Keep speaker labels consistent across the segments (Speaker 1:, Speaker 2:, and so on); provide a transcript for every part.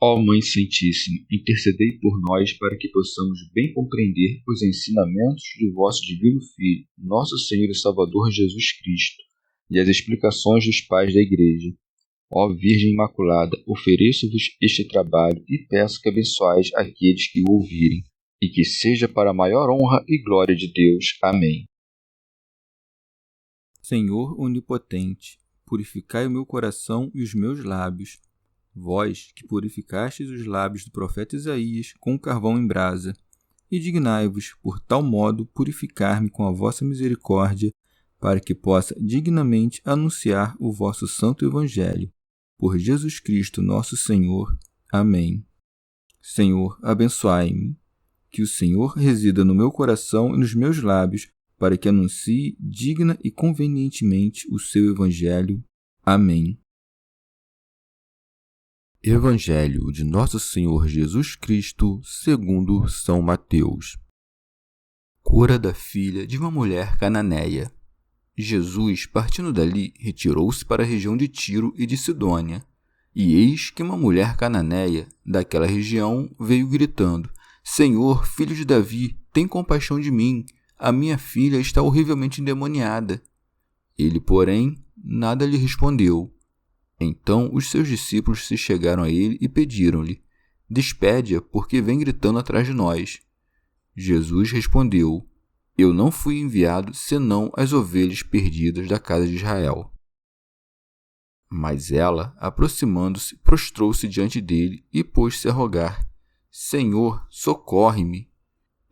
Speaker 1: Ó Mãe Santíssima, intercedei por nós para que possamos bem compreender os ensinamentos de vosso Divino Filho, nosso Senhor e Salvador Jesus Cristo, e as explicações dos pais da Igreja. Ó Virgem Imaculada, ofereço-vos este trabalho e peço que abençoais aqueles que o ouvirem, e que seja para a maior honra e glória de Deus. Amém.
Speaker 2: Senhor onipotente, purificai o meu coração e os meus lábios. Vós, que purificastes os lábios do profeta Isaías com carvão em brasa, e dignai-vos, por tal modo, purificar-me com a vossa misericórdia, para que possa dignamente anunciar o vosso santo Evangelho. Por Jesus Cristo nosso Senhor. Amém. Senhor, abençoai-me. Que o Senhor resida no meu coração e nos meus lábios, para que anuncie digna e convenientemente o seu Evangelho. Amém. Evangelho de Nosso Senhor Jesus Cristo, segundo São Mateus. Cura da filha de uma mulher cananeia. Jesus, partindo dali, retirou-se para a região de Tiro e de Sidônia. E eis que uma mulher cananeia daquela região veio gritando: Senhor, filho de Davi, tem compaixão de mim. A minha filha está horrivelmente endemoniada. Ele, porém, nada lhe respondeu. Então os seus discípulos se chegaram a ele e pediram-lhe: Despede-a, porque vem gritando atrás de nós. Jesus respondeu: Eu não fui enviado senão as ovelhas perdidas da casa de Israel. Mas ela, aproximando-se, prostrou-se diante dele e pôs-se a rogar: Senhor, socorre-me.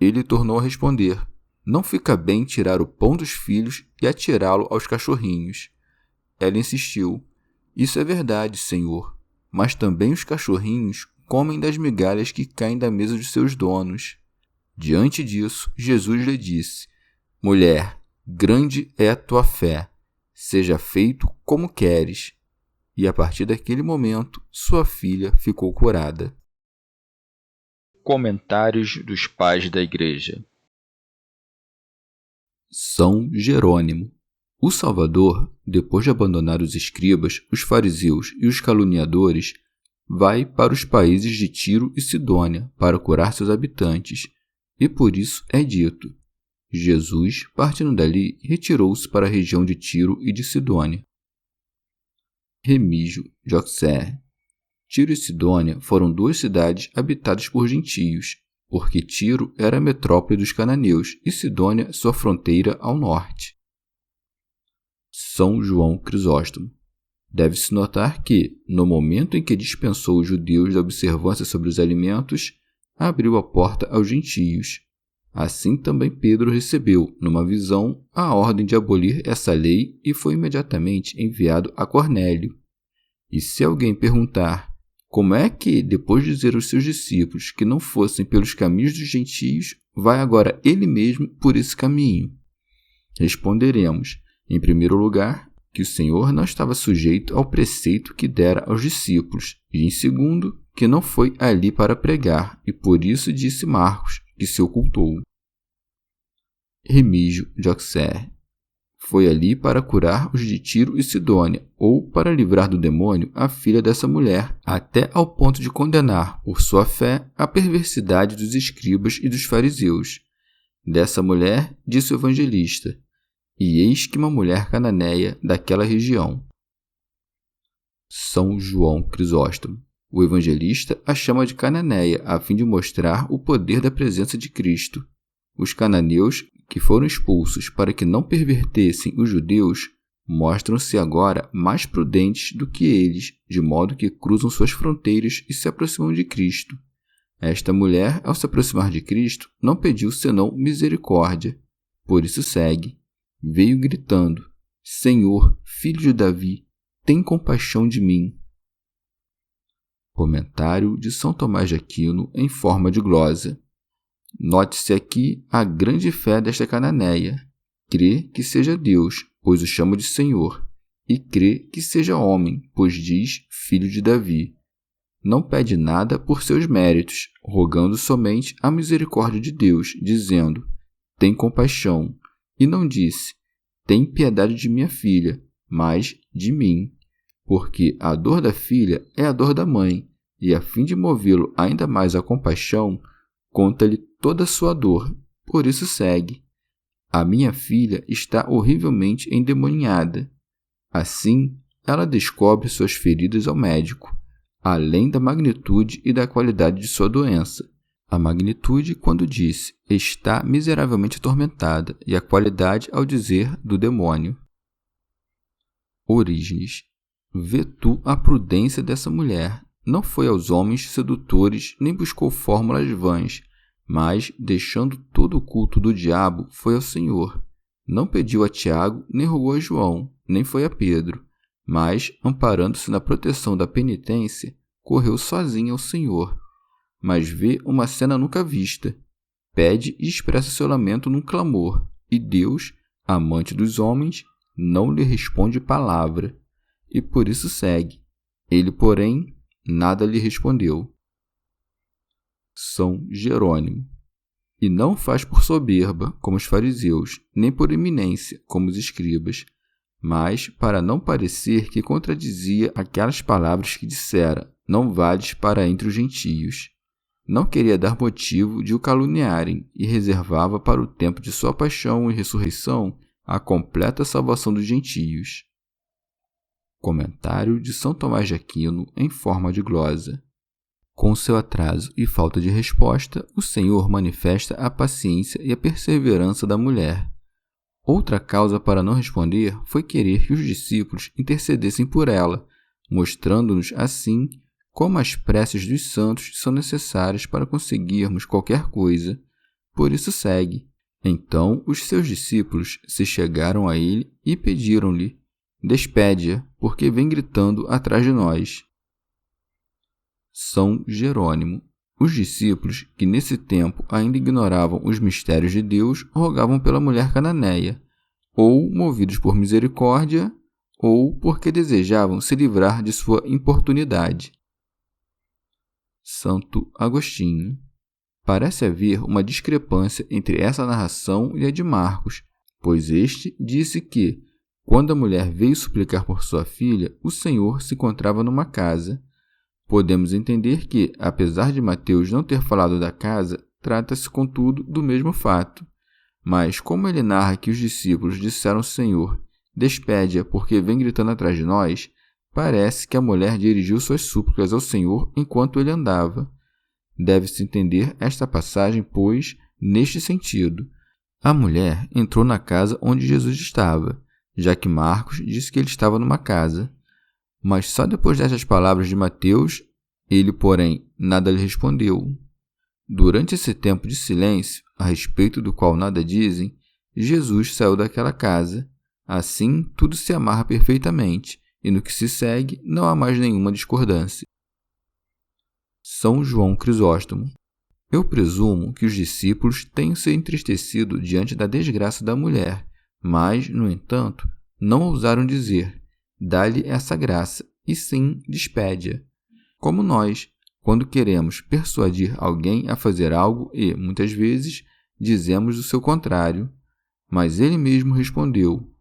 Speaker 2: Ele tornou a responder: Não fica bem tirar o pão dos filhos e atirá-lo aos cachorrinhos. Ela insistiu: Isso é verdade, Senhor, mas também os cachorrinhos comem das migalhas que caem da mesa de seus donos. Diante disso, Jesus lhe disse: Mulher, grande é a tua fé, seja feito como queres. E a partir daquele momento, sua filha ficou curada.
Speaker 1: Comentários dos Pais da Igreja.
Speaker 2: São Jerônimo. O Salvador, depois de abandonar os escribas, os fariseus e os caluniadores, vai para os países de Tiro e Sidônia para curar seus habitantes, e por isso é dito: Jesus, partindo dali, retirou-se para a região de Tiro e de Sidônia. Remígio de Auxerre. Tiro e Sidônia foram duas cidades habitadas por gentios, porque Tiro era a metrópole dos cananeus e Sidônia sua fronteira ao norte. São João Crisóstomo. Deve-se notar que, no momento em que dispensou os judeus da observância sobre os alimentos, abriu a porta aos gentios. Assim também Pedro recebeu, numa visão, a ordem de abolir essa lei e foi imediatamente enviado a Cornélio. E se alguém perguntar: como é que, depois de dizer aos seus discípulos que não fossem pelos caminhos dos gentios, vai agora ele mesmo por esse caminho? Responderemos: em primeiro lugar, que o Senhor não estava sujeito ao preceito que dera aos discípulos, e em segundo, que não foi ali para pregar, e por isso disse Marcos, que se ocultou. Remígio de Auxerre. Foi ali para curar os de Tiro e Sidônia, ou para livrar do demônio a filha dessa mulher, até ao ponto de condenar, por sua fé, a perversidade dos escribas e dos fariseus. Dessa mulher, disse o evangelista: E eis que uma mulher cananeia daquela região. São João Crisóstomo. O evangelista a chama de cananeia a fim de mostrar o poder da presença de Cristo. Os cananeus, que foram expulsos para que não pervertessem os judeus, mostram-se agora mais prudentes do que eles, de modo que cruzam suas fronteiras e se aproximam de Cristo. Esta mulher, ao se aproximar de Cristo, não pediu senão misericórdia. Por isso segue. Veio gritando: Senhor, filho de Davi, tem compaixão de mim. Comentário de São Tomás de Aquino em forma de glosa. Note-se aqui a grande fé desta cananeia. Crê que seja Deus, pois o chama de Senhor, e crê que seja homem, pois diz filho de Davi. Não pede nada por seus méritos, rogando somente a misericórdia de Deus, dizendo: tem compaixão, e não disse: tem piedade de minha filha, mas de mim, porque a dor da filha é a dor da mãe, e, a fim de movê-lo ainda mais à compaixão, conta-lhe toda a sua dor. Por isso segue: a minha filha está horrivelmente endemoniada. Assim, ela descobre suas feridas ao médico, além da magnitude e da qualidade de sua doença. A magnitude, quando diz está miseravelmente atormentada, e a qualidade ao dizer do demônio. Orígenes. Vê tu a prudência dessa mulher. Não foi aos homens sedutores, nem buscou fórmulas vãs, mas, deixando todo o culto do diabo, foi ao Senhor. Não pediu a Tiago, nem rogou a João, nem foi a Pedro, mas, amparando-se na proteção da penitência, correu sozinha ao Senhor. Mas vê uma cena nunca vista. Pede e expressa seu lamento num clamor, e Deus, amante dos homens, não lhe responde palavra, e por isso segue. Ele, porém, nada lhe respondeu. São Jerônimo. E não faz por soberba, como os fariseus, nem por eminência, como os escribas, mas para não parecer que contradizia aquelas palavras que dissera: não vales para entre os gentios. Não queria dar motivo de o caluniarem e reservava para o tempo de sua paixão e ressurreição a completa salvação dos gentios. Comentário de São Tomás de Aquino em forma de glosa. Com seu atraso e falta de resposta, o Senhor manifesta a paciência e a perseverança da mulher. Outra causa para não responder foi querer que os discípulos intercedessem por ela, mostrando-nos assim como as preces dos santos são necessárias para conseguirmos qualquer coisa. Por isso segue. Então os seus discípulos se chegaram a ele e pediram-lhe: despede-a, porque vem gritando atrás de nós. São Jerônimo. Os discípulos, que nesse tempo ainda ignoravam os mistérios de Deus, rogavam pela mulher cananeia, ou movidos por misericórdia, ou porque desejavam se livrar de sua importunidade. Santo Agostinho. Parece haver uma discrepância entre essa narração e a de Marcos, pois este disse que, quando a mulher veio suplicar por sua filha, o Senhor se encontrava numa casa. Podemos entender que, apesar de Mateus não ter falado da casa, trata-se, contudo, do mesmo fato. Mas, como ele narra que os discípulos disseram ao Senhor: despede-a, porque vem gritando atrás de nós, parece que a mulher dirigiu suas súplicas ao Senhor enquanto ele andava. Deve-se entender esta passagem, pois, neste sentido: a mulher entrou na casa onde Jesus estava, já que Marcos disse que ele estava numa casa. Mas só depois destas palavras de Mateus, ele, porém, nada lhe respondeu. Durante esse tempo de silêncio, a respeito do qual nada dizem, Jesus saiu daquela casa. Assim, tudo se amarra perfeitamente, e no que se segue não há mais nenhuma discordância. São João Crisóstomo. Eu presumo que os discípulos tenham se entristecido diante da desgraça da mulher, mas, no entanto, não ousaram dizer: dá-lhe essa graça, e sim despede-a. Como nós, quando queremos persuadir alguém a fazer algo e, muitas vezes, dizemos o seu contrário. Mas ele mesmo respondeu: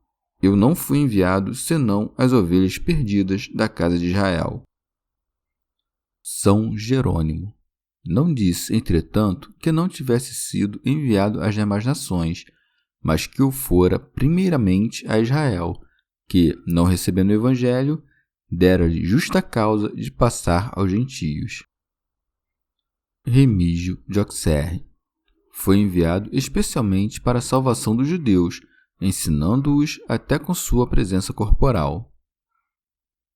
Speaker 2: eu não fui enviado senão às ovelhas perdidas da casa de Israel. São Jerônimo. Não disse, entretanto, que não tivesse sido enviado às demais nações, mas que o fora primeiramente a Israel, que, não recebendo o evangelho, dera-lhe justa causa de passar aos gentios. Remígio de Auxerre. Foi enviado especialmente para a salvação dos judeus, ensinando-os até com sua presença corporal.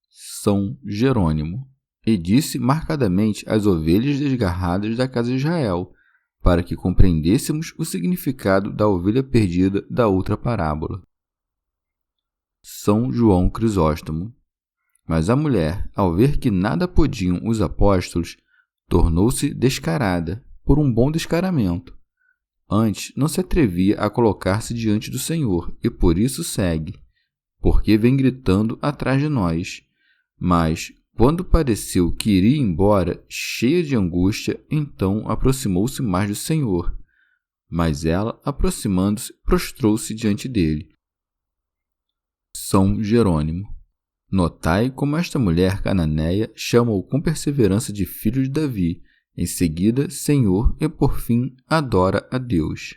Speaker 2: São Jerônimo. E disse marcadamente às ovelhas desgarradas da casa de Israel, para que compreendêssemos o significado da ovelha perdida da outra parábola. São João Crisóstomo. Mas a mulher, ao ver que nada podiam os apóstolos, tornou-se descarada, por um bom descaramento. Antes, não se atrevia a colocar-se diante do Senhor, e por isso segue, porque vem gritando atrás de nós. Mas, quando pareceu que iria embora, cheia de angústia, então aproximou-se mais do Senhor. Mas ela, aproximando-se, prostrou-se diante dele. São Jerônimo. Notai como esta mulher cananeia chama-o com perseverança de filho de Davi, em seguida, Senhor, e por fim, adora a Deus.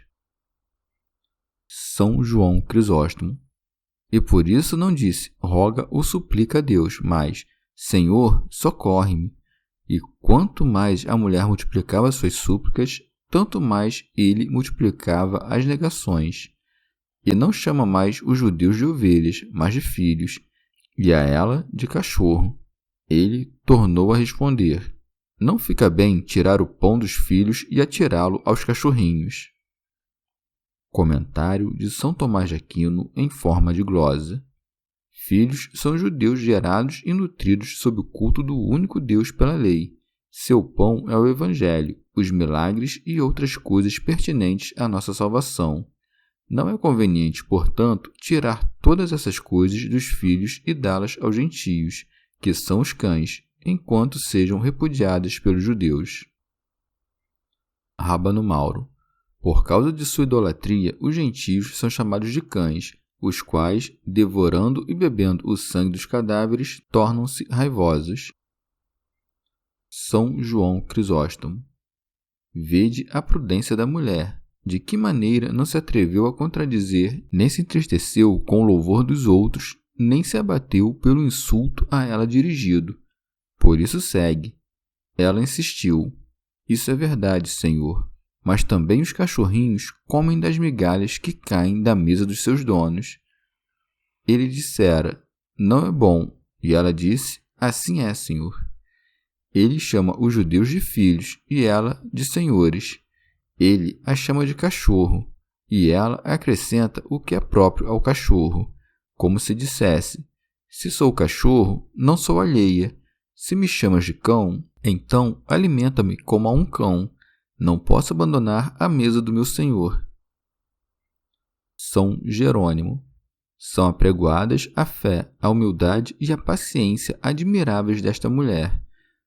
Speaker 2: São João Crisóstomo. E por isso não disse, roga ou suplica a Deus, mas, Senhor, socorre-me. E quanto mais a mulher multiplicava suas súplicas, tanto mais ele multiplicava as negações. E não chama mais os judeus de ovelhas, mas de filhos, e a ela de cachorro. Ele tornou a responder, não fica bem tirar o pão dos filhos e atirá-lo aos cachorrinhos. Comentário de São Tomás de Aquino em forma de glosa. Filhos são judeus gerados e nutridos sob o culto do único Deus pela lei. Seu pão é o Evangelho, os milagres e outras coisas pertinentes à nossa salvação. Não é conveniente, portanto, tirar todas essas coisas dos filhos e dá-las aos gentios, que são os cães, enquanto sejam repudiadas pelos judeus. Rábano Mauro. Por causa de sua idolatria, os gentios são chamados de cães, os quais, devorando e bebendo o sangue dos cadáveres, tornam-se raivosos. São João Crisóstomo. Vede a prudência da mulher, de que maneira não se atreveu a contradizer, nem se entristeceu com o louvor dos outros, nem se abateu pelo insulto a ela dirigido. Por isso segue. Ela insistiu, isso é verdade, Senhor. Mas também os cachorrinhos comem das migalhas que caem da mesa dos seus donos. Ele dissera, não é bom, e ela disse, assim é, Senhor. Ele chama os judeus de filhos, e ela de senhores. Ele a chama de cachorro, e ela acrescenta o que é próprio ao cachorro, como se dissesse, se sou cachorro, não sou alheia. Se me chamas de cão, então alimenta-me como a um cão. Não posso abandonar a mesa do meu Senhor. São Jerônimo. São apregoadas a fé, a humildade e a paciência admiráveis desta mulher.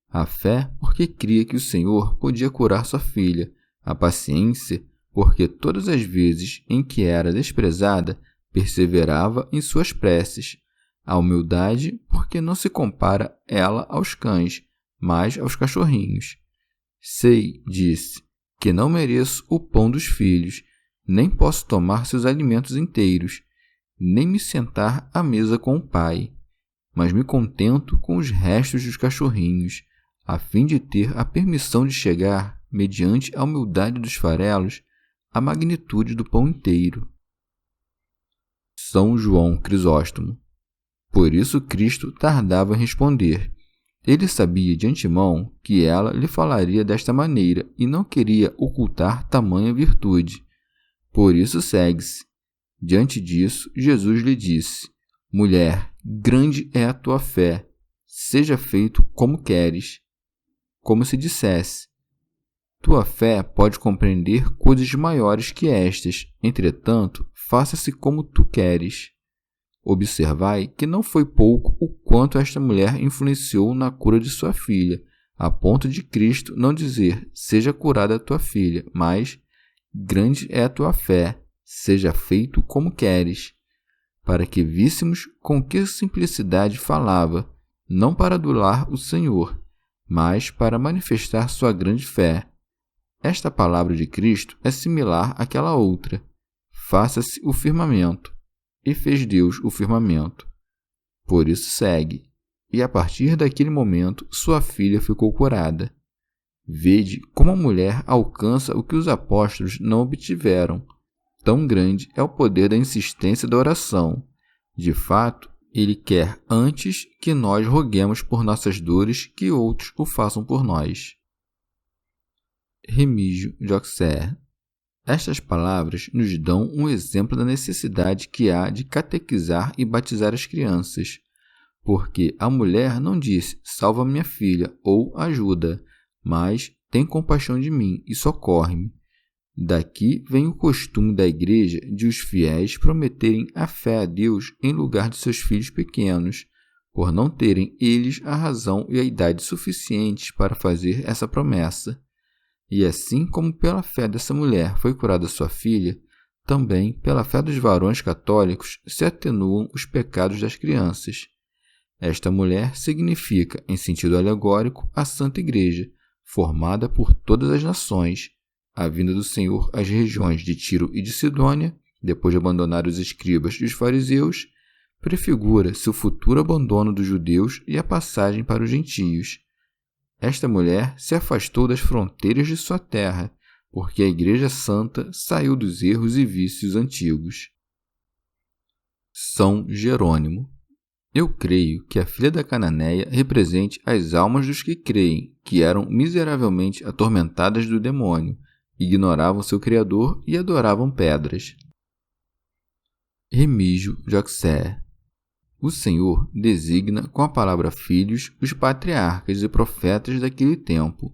Speaker 2: A fé, porque cria que o Senhor podia curar sua filha. A paciência, porque todas as vezes em que era desprezada, perseverava em suas preces. A humildade, porque não se compara ela aos cães, mas aos cachorrinhos. Sei, disse, que não mereço o pão dos filhos, nem posso tomar seus alimentos inteiros, nem me sentar à mesa com o pai, mas me contento com os restos dos cachorrinhos, a fim de ter a permissão de chegar, mediante a humildade dos farelos, à magnitude do pão inteiro. São João Crisóstomo. Por isso Cristo tardava em responder. Ele sabia de antemão que ela lhe falaria desta maneira e não queria ocultar tamanha virtude. Por isso segue-se. Diante disso, Jesus lhe disse, mulher, grande é a tua fé, seja feito como queres. Como se dissesse, tua fé pode compreender coisas maiores que estas, entretanto, faça-se como tu queres. Observai que não foi pouco o quanto esta mulher influenciou na cura de sua filha, a ponto de Cristo não dizer, seja curada a tua filha, mas, grande é a tua fé, seja feito como queres, para que víssemos com que simplicidade falava, não para adular o Senhor, mas para manifestar sua grande fé. Esta palavra de Cristo é similar àquela outra, faça-se o firmamento. E fez Deus o firmamento. Por isso segue, e a partir daquele momento sua filha ficou curada. Vede como a mulher alcança o que os apóstolos não obtiveram. Tão grande é o poder da insistência da oração. De fato, ele quer antes que nós roguemos por nossas dores que outros o façam por nós. Remígio de Auxerre. Estas palavras nos dão um exemplo da necessidade que há de catequizar e batizar as crianças, porque a mulher não disse, salva minha filha ou ajuda, mas tem compaixão de mim e socorre-me. Daqui vem o costume da Igreja de os fiéis prometerem a fé a Deus em lugar de seus filhos pequenos, por não terem eles a razão e a idade suficientes para fazer essa promessa. E assim como pela fé dessa mulher foi curada sua filha, também pela fé dos varões católicos se atenuam os pecados das crianças. Esta mulher significa, em sentido alegórico, a Santa Igreja, formada por todas as nações. A vinda do Senhor às regiões de Tiro e de Sidônia, depois de abandonar os escribas e os fariseus, prefigura seu futuro abandono dos judeus e a passagem para os gentios. Esta mulher se afastou das fronteiras de sua terra, porque a Igreja Santa saiu dos erros e vícios antigos. São Jerônimo. Eu creio que a filha da Cananeia represente as almas dos que creem, que eram miseravelmente atormentadas do demônio, ignoravam seu Criador e adoravam pedras. Remígio de Auxerre. O Senhor designa com a palavra filhos os patriarcas e profetas daquele tempo,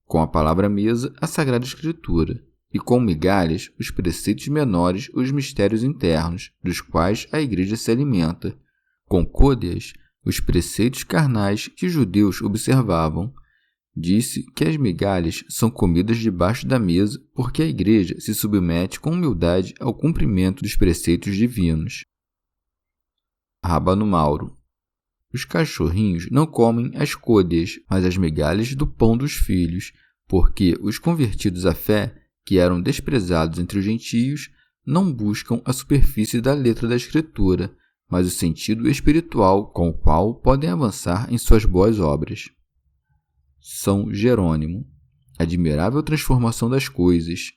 Speaker 2: com a palavra mesa a Sagrada Escritura, e com migalhas os preceitos menores os mistérios internos, dos quais a Igreja se alimenta, com côdeas os preceitos carnais que os judeus observavam. Disse que as migalhas são comidas debaixo da mesa porque a Igreja se submete com humildade ao cumprimento dos preceitos divinos. Rábano Mauro. Os cachorrinhos não comem as côdeas, mas as migalhas do pão dos filhos, porque os convertidos à fé, que eram desprezados entre os gentios, não buscam a superfície da letra da Escritura, mas o sentido espiritual com o qual podem avançar em suas boas obras. São Jerônimo. Admirável transformação das coisas.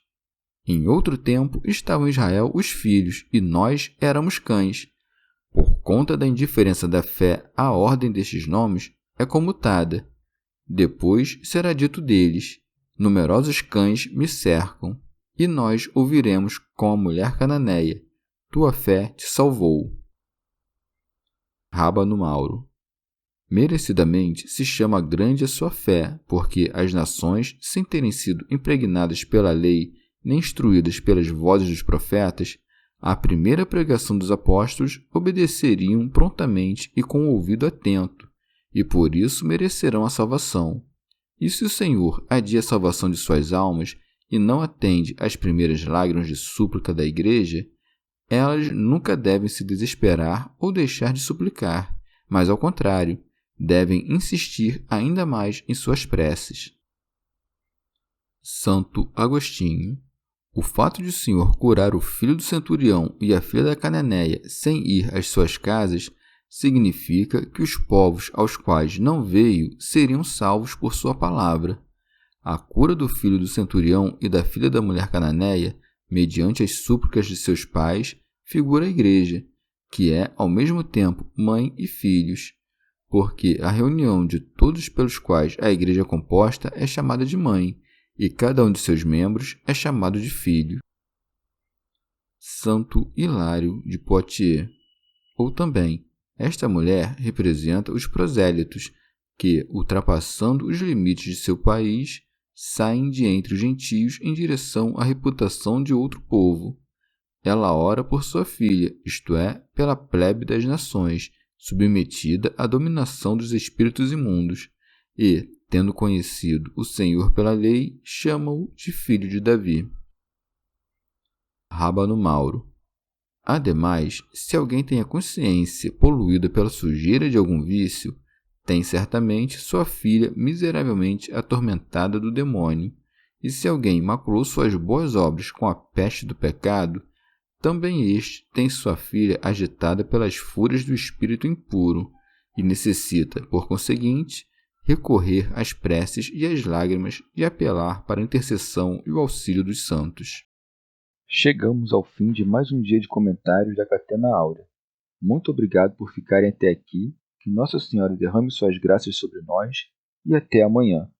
Speaker 2: Em outro tempo estavam em Israel os filhos, e nós éramos cães. Por conta da indiferença da fé, a ordem destes nomes é comutada. Depois será dito deles: numerosos cães me cercam, e nós ouviremos com a mulher cananeia: tua fé te salvou. Rábano Mauro. Merecidamente se chama grande a sua fé, porque as nações, sem terem sido impregnadas pela lei nem instruídas pelas vozes dos profetas, à primeira pregação dos apóstolos obedeceriam prontamente e com o ouvido atento, e por isso merecerão a salvação. E se o Senhor adia a salvação de suas almas e não atende às primeiras lágrimas de súplica da Igreja, elas nunca devem se desesperar ou deixar de suplicar, mas, ao contrário, devem insistir ainda mais em suas preces. Santo Agostinho. O fato de o Senhor curar o filho do centurião e a filha da Cananeia sem ir às suas casas significa que os povos aos quais não veio seriam salvos por sua palavra. A cura do filho do centurião e da filha da mulher cananeia, mediante as súplicas de seus pais, figura a Igreja, que é ao mesmo tempo mãe e filhos, porque a reunião de todos pelos quais a Igreja é composta é chamada de mãe, e cada um de seus membros é chamado de filho. Santo Hilário de Poitiers. Ou também, esta mulher representa os prosélitos, que, ultrapassando os limites de seu país, saem de entre os gentios em direção à reputação de outro povo. Ela ora por sua filha, isto é, pela plebe das nações, submetida à dominação dos espíritos imundos, e, tendo conhecido o Senhor pela lei, chama-o de filho de Davi. Rábano Mauro. Ademais, se alguém tem a consciência poluída pela sujeira de algum vício, tem certamente sua filha miseravelmente atormentada do demônio, e se alguém maculou suas boas obras com a peste do pecado, também este tem sua filha agitada pelas fúrias do espírito impuro, e necessita, por conseguinte, recorrer às preces e às lágrimas e apelar para a intercessão e o auxílio dos santos.
Speaker 1: Chegamos ao fim de mais um dia de comentários da Catena Áurea. Muito obrigado por ficarem até aqui, que Nossa Senhora derrame suas graças sobre nós e até amanhã.